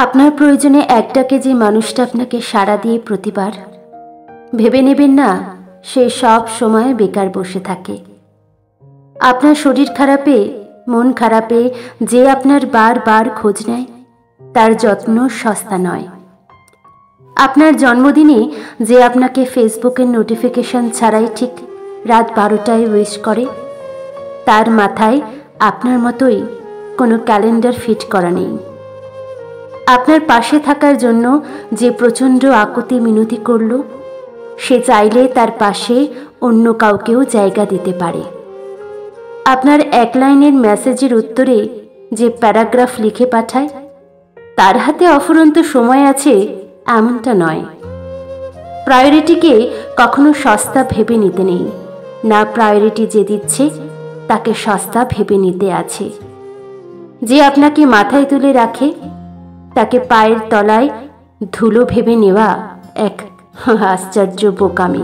আপনার প্রয়োজনে একটাকে যে মানুষটা আপনাকে সাড়া দিয়ে প্রতিবার, ভেবে নেবেন না সে সব সময় বেকার বসে থাকে। আপনার শরীর খারাপে, মন খারাপে যে আপনার বারবার খোঁজ নেয়, তার যত্ন সস্তা নয়। আপনার জন্মদিনে যে আপনাকে ফেসবুকের নোটিফিকেশন ছাড়াই ঠিক রাত 12টায় উইশ করে, তার মাথায় আপনার মতোই কোনো ক্যালেন্ডার ফিট করা নেই। আপনার পাশে থাকার জন্য যে প্রচণ্ড আকুতি মিনতি করল, সে চাইলে তার পাশে অন্য কাউকেও জায়গা দিতে পারে। আপনার এক লাইনের মেসেজের উত্তরে যে প্যারাগ্রাফ লিখে পাঠায়, তার হাতে অফুরন্ত সময় আছে এমনটা নয়। প্রায়োরিটিকে কখনো সস্তা ভেবে নিতে নেই, না প্রায়োরিটি যে দিচ্ছে তাকে সস্তা ভেবে নিতে আছে। যে আপনাকে মাথায় তুলে রাখে, তাকে পায়ের তলায় ধুলো ভেবে নেওয়া এক আশ্চর্য বোকামি।